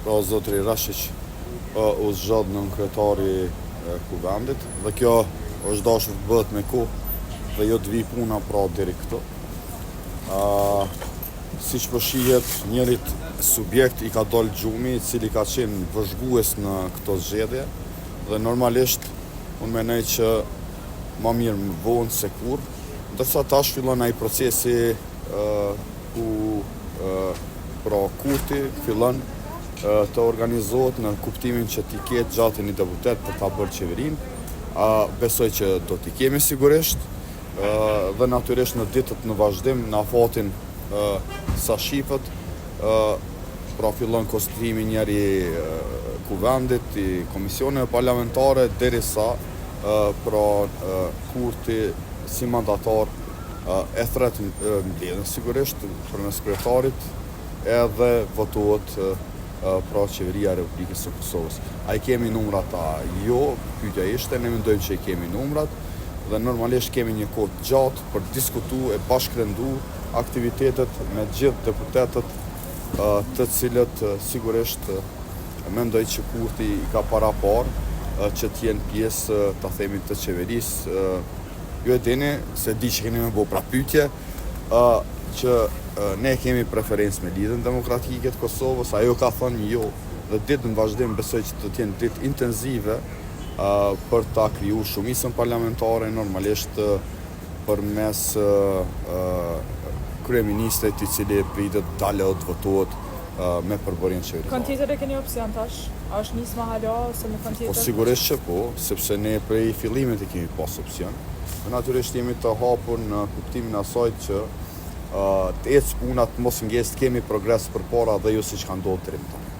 pra zotri Rashiq u zgjodh në kryetari kuvendit dhe kjo është dashur të bëhet me kohë dhe jo të vi puna pra deri këtu. Siç po shihet, njërit subjekt i ka dalë gjumi i cili ka qenë vëzhgues në këto zgjedhje dhe normalisht unë mendoj që më mirë më vonë se kur, ndërsa tash fillon ai procesi ku pra Kurti fillon të organizohet në kuptimin që t'i ketë gjatë një deputet për ta bërë qeverinë. Besoj që do t'i kemi sigurisht dhe natyrisht në ditët në vazhdim në afatin sa shifët pra fillon konstituimi njëri kuvendit, i komisioneve parlamentare derisa pra Kurti si mandatar e thret mbledhen sigurisht përmes kryetarit edhe votohet pra qeveria e Republikës së Kosovës. A i kemi numrat a jo, pyetja ishte, ne mendojmë që i kemi numrat dhe normalisht kemi një kohë të gjatë për diskutu e bashkërendu aktivitetet me gjithë deputetët të cilët sigurisht mendoj që Kurti i ka para parë që t'jenë pjesë ta themi të qeverisë. Ju e dini se di që keni me bo pra pyetje që ne kemi preferencë me Lidhjen Demokratike të Kosovës, ajo ka thënë jo dhe ditë në vazhdim besoj që të tjenë ditë intenzive për ta kriju shumicën parlamentare normalisht përmes kryeministrit i cili pritet dalë të votohet me përbërjen qeverisare. Kënd tjetër e keni opsion tash? A është nisma hala ose në kënd tjetër? Po sigurisht që po, sepse ne prej fillimit e kemi pas opsion. Natyrisht jemi të hapur në kuptimin asaj që të ecë punat mos ngesë kemi progres përpara dhe jo siç ka ndodhur deri më tani.